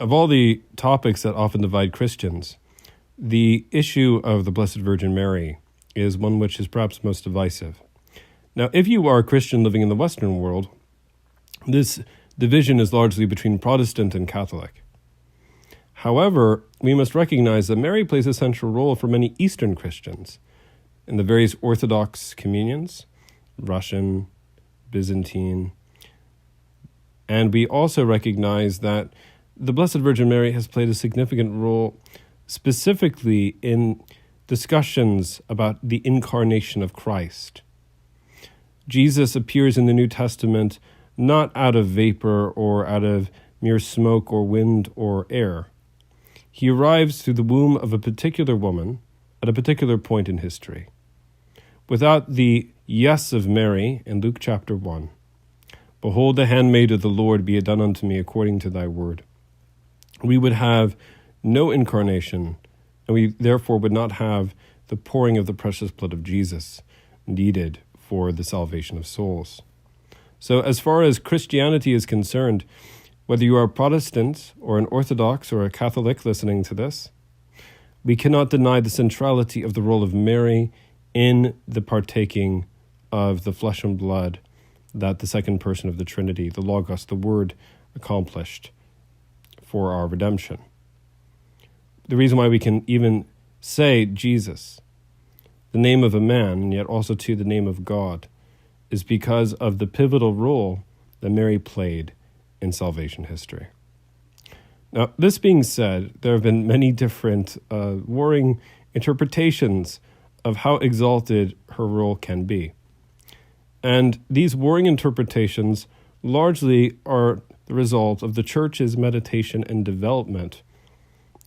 Of all the topics that often divide Christians, the issue of the Blessed Virgin Mary is one which is perhaps most divisive. Now, if you are a Christian living in the Western world, this division is largely between Protestant and Catholic. However, we must recognize that Mary plays a central role for many Eastern Christians in the various Orthodox communions, Russian, Byzantine, and we also recognize that the Blessed Virgin Mary has played a significant role specifically in discussions about the incarnation of Christ. Jesus appears in the New Testament not out of vapor or out of mere smoke or wind or air. He arrives through the womb of a particular woman at a particular point in history. Without the yes of Mary in Luke chapter 1, "Behold the handmaid of the Lord, be it done unto me according to thy word," we would have no incarnation, and we therefore would not have the pouring of the precious blood of Jesus needed for the salvation of souls. So as far as Christianity is concerned, whether you are a Protestant or an Orthodox or a Catholic listening to this, we cannot deny the centrality of the role of Mary in the partaking of the flesh and blood that the second person of the Trinity, the Logos, the Word, accomplished for our redemption. The reason why we can even say Jesus, the name of a man, and yet also to the name of God, is because of the pivotal role that Mary played in salvation history. Now, this being said, there have been many different warring interpretations of how exalted her role can be. And these warring interpretations largely are the result of the Church's meditation and development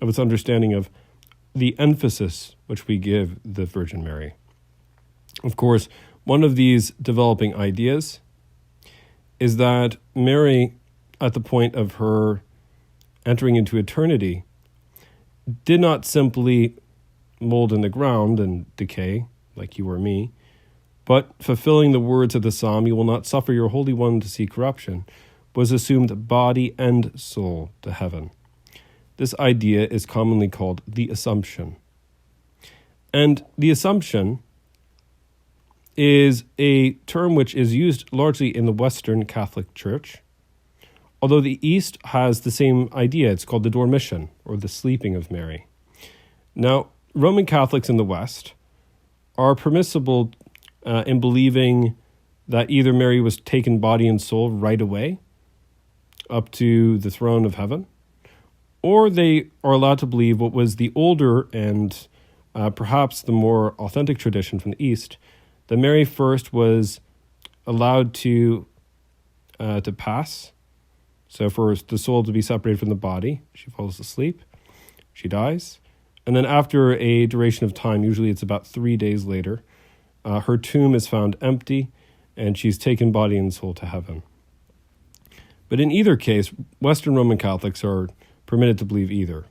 of its understanding of the emphasis which we give the Virgin Mary. Of course, one of these developing ideas is that Mary, at the point of her entering into eternity, did not simply mold in the ground and decay, like you or me, but fulfilling the words of the psalm, "You will not suffer your Holy One to see corruption," was assumed body and soul to heaven. This idea is commonly called the Assumption. And the Assumption is a term which is used largely in the Western Catholic Church, although the East has the same idea. It's called the Dormition, or the sleeping of Mary. Now, Roman Catholics in the West are permissible in believing that either Mary was taken body and soul right away up to the throne of heaven, or they are allowed to believe what was the older and perhaps the more authentic tradition from the East, that Mary first was allowed to pass. So for the soul to be separated from the body, she falls asleep, she dies, and then after a duration of time, usually it's about 3 days later, her tomb is found empty, and she's taken body and soul to heaven. But in either case, Western Roman Catholics are permitted to believe either.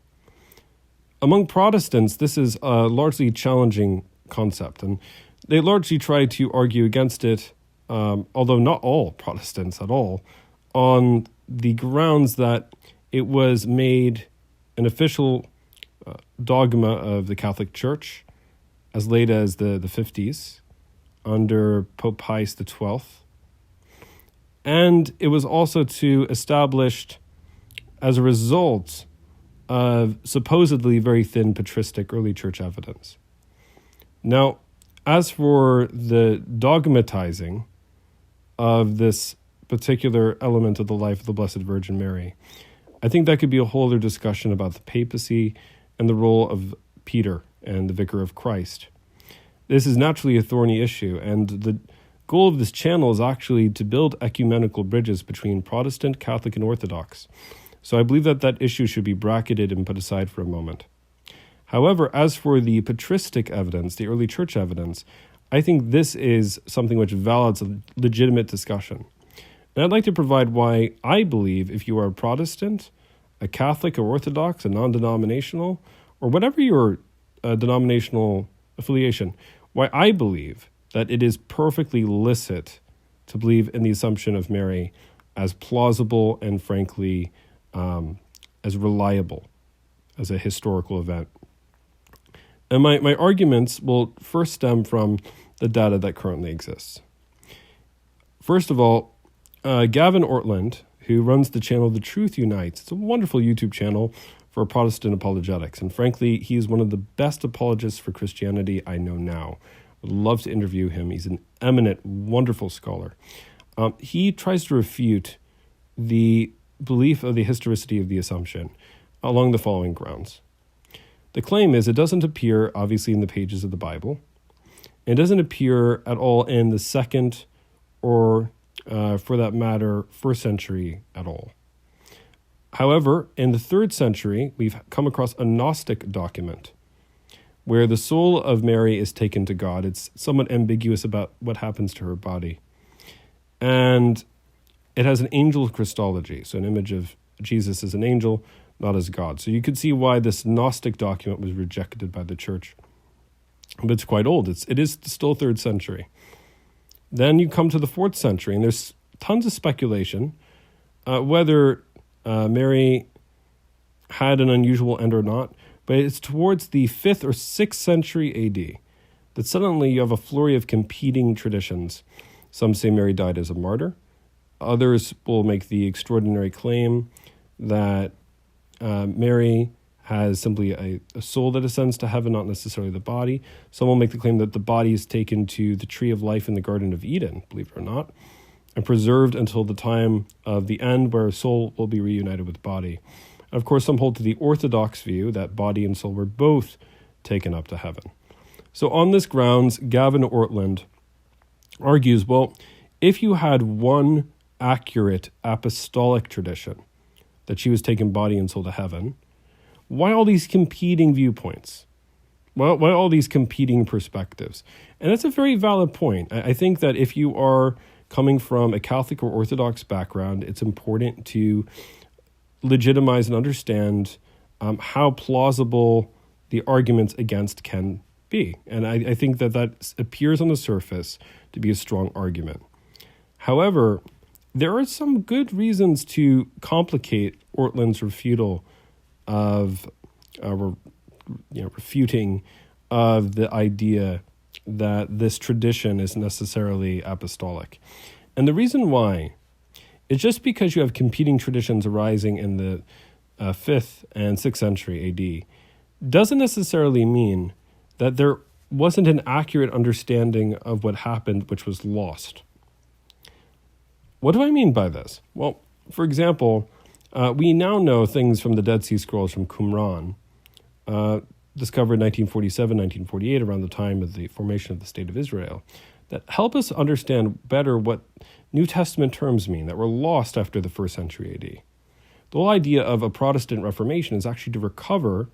Among Protestants, this is a largely challenging concept, and they largely try to argue against it, although not all Protestants at all, on the grounds that it was made an official dogma of the Catholic Church as late as the 50s under Pope Pius XII. And it was also established as a result of supposedly very thin patristic early church evidence. Now, as for the dogmatizing of this particular element of the life of the Blessed Virgin Mary, I think that could be a whole other discussion about the papacy and the role of Peter and the Vicar of Christ. This is naturally a thorny issue, and the goal of this channel is actually to build ecumenical bridges between Protestant, Catholic, and Orthodox. So I believe that issue should be bracketed and put aside for a moment. However, as for the patristic evidence, the early church evidence, I think this is something which validates a legitimate discussion. And I'd like to provide why I believe if you are a Protestant, a Catholic or Orthodox, a non-denominational, or whatever your denominational affiliation, why I believe that it is perfectly licit to believe in the Assumption of Mary as plausible and frankly as reliable as a historical event. And my arguments will first stem from the data that currently exists. First of all, Gavin Ortland, who runs the channel The Truth Unites, it's a wonderful YouTube channel for Protestant apologetics. And frankly, he is one of the best apologists for Christianity I know now. Would love to interview him. He's an eminent, wonderful scholar. He tries to refute the belief of the historicity of the Assumption along the following grounds. The claim is it doesn't appear, obviously, in the pages of the Bible. It doesn't appear at all in the second or, for that matter, first century at all. However, in the 3rd century, we've come across a Gnostic document where the soul of Mary is taken to God. It's somewhat ambiguous about what happens to her body. And it has an angel Christology, so an image of Jesus as an angel, not as God. So you could see why this Gnostic document was rejected by the church. But it's quite old. It is still 3rd century. Then you come to the 4th century, and there's tons of speculation whether Mary had an unusual end or not, but it's towards the 5th or 6th century AD that suddenly you have a flurry of competing traditions. Some say Mary died as a martyr. Others will make the extraordinary claim that Mary has simply a soul that ascends to heaven, not necessarily the body. Some will make the claim that the body is taken to the tree of life in the Garden of Eden, believe it or not, and preserved until the time of the end where soul will be reunited with body. Of course, some hold to the Orthodox view that body and soul were both taken up to heaven. So on this grounds, Gavin Ortland argues, well, if you had one accurate apostolic tradition, that she was taken body and soul to heaven, why all these competing viewpoints? Why all these competing perspectives? And that's a very valid point. I think that if you are coming from a Catholic or Orthodox background, it's important to legitimize and understand how plausible the arguments against can be. And I think that appears on the surface to be a strong argument. However, there are some good reasons to complicate Ortland's refutal of, refuting of the idea that this tradition is necessarily apostolic. And the reason why is just because you have competing traditions arising in the 5th and 6th century AD doesn't necessarily mean that there wasn't an accurate understanding of what happened, which was lost. What do I mean by this? Well, for example, we now know things from the Dead Sea Scrolls from Qumran, discovered in 1947, 1948, around the time of the formation of the State of Israel, that help us understand better what New Testament terms mean that were lost after the 1st century AD. The whole idea of a Protestant Reformation is actually to recover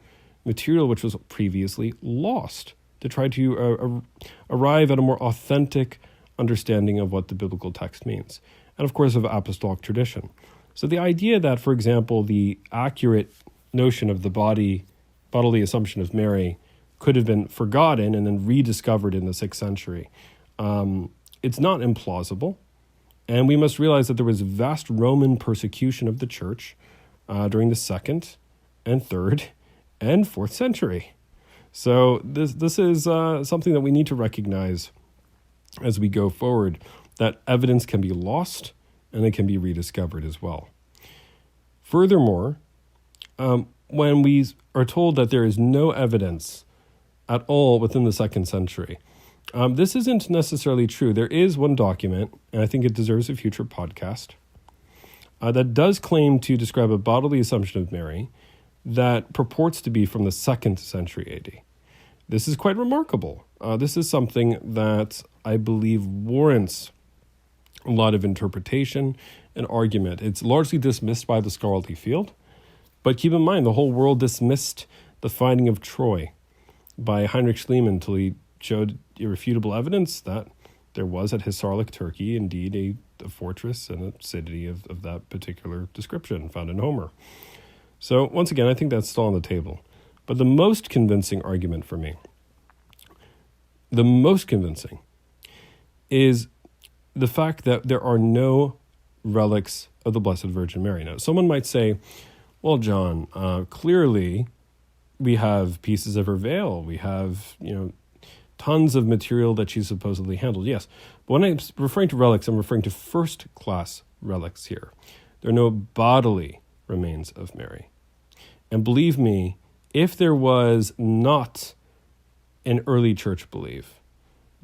material which was previously lost, to try to arrive at a more authentic understanding of what the biblical text means, and of course of apostolic tradition. So the idea that, for example, the accurate notion of the bodily assumption of Mary could have been forgotten and then rediscovered in the 6th century, it's not implausible. And we must realize that there was vast Roman persecution of the church during the 2nd and 3rd and 4th century. So this is something that we need to recognize as we go forward, that evidence can be lost and it can be rediscovered as well. Furthermore, when we are told that there is no evidence at all within the 2nd century, this isn't necessarily true. There is one document, and I think it deserves a future podcast, that does claim to describe a bodily assumption of Mary that purports to be from the 2nd century AD. This is quite remarkable. This is something that I believe warrants a lot of interpretation and argument. It's largely dismissed by the scholarly field, but keep in mind the whole world dismissed the finding of Troy by Heinrich Schliemann until he showed irrefutable evidence that there was at Hisarlik, Turkey, indeed a fortress and a city of that particular description found in Homer. So once again, I think that's still on the table. But the most convincing argument for me, is the fact that there are no relics of the Blessed Virgin Mary. Now, someone might say, Well, John, clearly we have pieces of her veil. We have, tons of material that she supposedly handled. Yes, but when I'm referring to relics, I'm referring to first-class relics here. There are no bodily remains of Mary. And believe me, if there was not an early church belief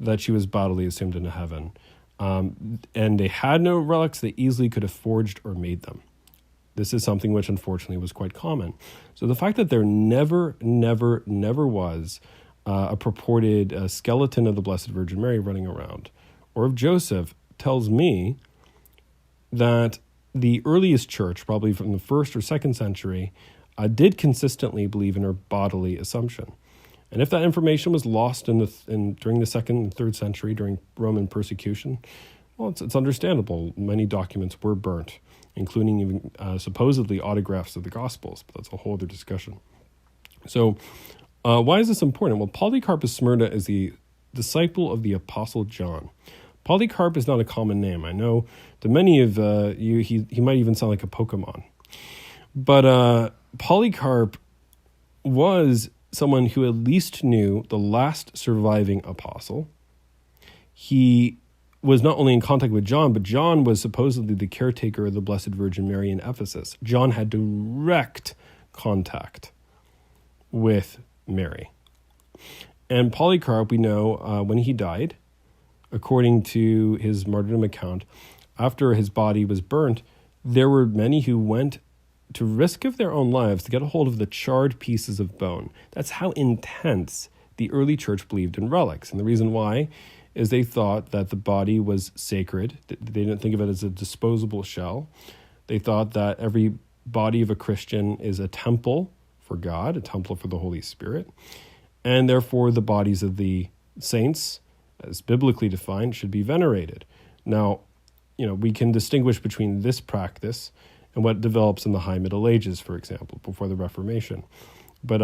that she was bodily assumed into heaven, and they had no relics, they easily could have forged or made them. This is something which unfortunately was quite common. So the fact that there never was a purported skeleton of the Blessed Virgin Mary running around, or of Joseph, tells me that the earliest church, probably from the 1st or 2nd century, did consistently believe in her bodily assumption. And if that information was lost during the 2nd and 3rd century, during Roman persecution, well, it's understandable. Many documents were burnt, including even supposedly autographs of the Gospels, but that's a whole other discussion. So why is this important? Well, Polycarp of Smyrna is the disciple of the Apostle John. Polycarp is not a common name. I know to many of you, he might even sound like a Pokemon. But Polycarp was someone who at least knew the last surviving apostle. He was not only in contact with John, but John was supposedly the caretaker of the Blessed Virgin Mary in Ephesus. John had direct contact with Mary. And Polycarp, we know, when he died, according to his martyrdom account, after his body was burnt, there were many who went to risk of their own lives to get a hold of the charred pieces of bone. That's how intense the early church believed in relics. And the reason why is they thought that the body was sacred. They didn't think of it as a disposable shell. They thought that every body of a Christian is a temple for God, a temple for the Holy Spirit. And therefore, the bodies of the saints, as biblically defined, should be venerated. Now, we can distinguish between this practice and what develops in the High Middle Ages, for example, before the Reformation. But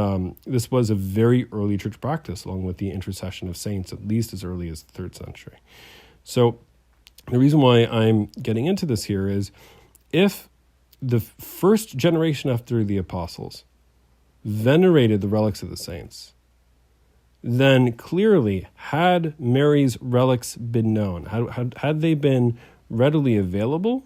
this was a very early church practice, along with the intercession of saints, at least as early as the 3rd century. So the reason why I'm getting into this here is if the first generation after the apostles venerated the relics of the saints, then clearly, had Mary's relics been known, had they been readily available,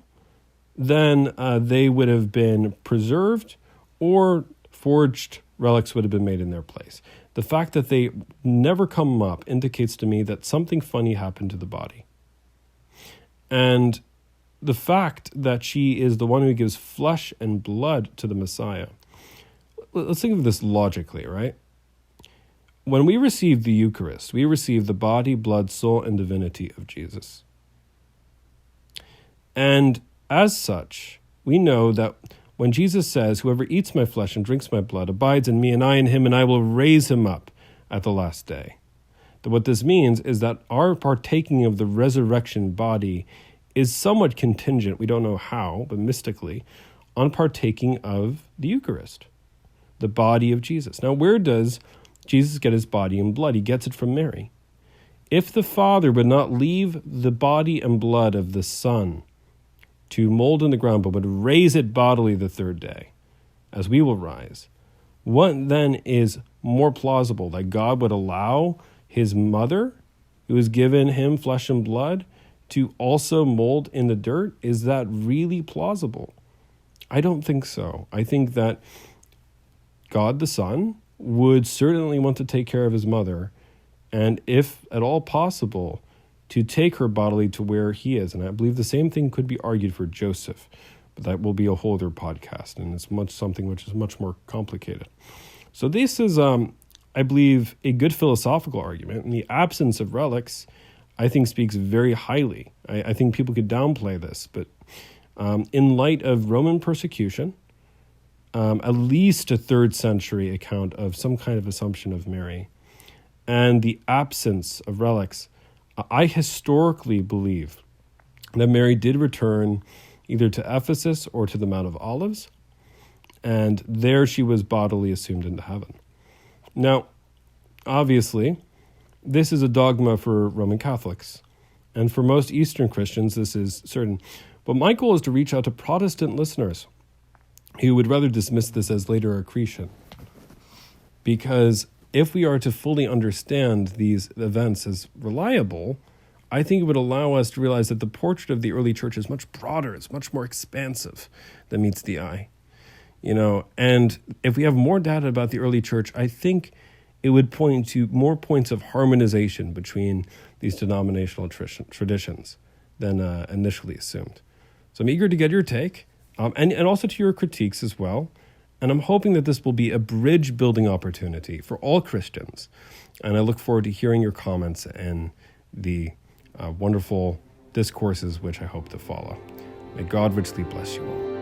then they would have been preserved, or forged relics would have been made in their place. The fact that they never come up indicates to me that something funny happened to the body. And the fact that she is the one who gives flesh and blood to the Messiah. Let's think of this logically, right? When we receive the Eucharist, we receive the body, blood, soul, and divinity of Jesus. And as such, we know that when Jesus says, "Whoever eats my flesh and drinks my blood abides in me, and I in him, and I will raise him up at the last day," that what this means is that our partaking of the resurrection body is somewhat contingent, we don't know how, but mystically, on partaking of the Eucharist, the body of Jesus. Now, where does Jesus get his body and blood? He gets it from Mary. If the Father would not leave the body and blood of the Son to mold in the ground, but would raise it bodily the 3rd day, as we will rise, what then is more plausible? That God would allow his mother, who has given him flesh and blood, to also mold in the dirt? Is that really plausible? I don't think so. I think that God the Son would certainly want to take care of his mother, and if at all possible, to take her bodily to where he is. And I believe the same thing could be argued for Joseph, but that will be a whole other podcast, and it's something which is much more complicated. So this is, I believe, a good philosophical argument. In the absence of relics, I think speaks very highly. I think people could downplay this, but in light of Roman persecution, at least a 3rd century account of some kind of assumption of Mary, and the absence of relics, I historically believe that Mary did return either to Ephesus or to the Mount of Olives, and there she was bodily assumed into heaven. Now, obviously, this is a dogma for Roman Catholics, and for most Eastern Christians, this is certain. But my goal is to reach out to Protestant listeners he would rather dismiss this as later accretion. Because if we are to fully understand these events as reliable, I think it would allow us to realize that the portrait of the early church is much broader, it's much more expansive than meets the eye. And if we have more data about the early church, I think it would point to more points of harmonization between these denominational traditions than initially assumed. So I'm eager to get your take, and also to your critiques as well. And I'm hoping that this will be a bridge-building opportunity for all Christians. And I look forward to hearing your comments and the wonderful discourses which I hope to follow. May God richly bless you all.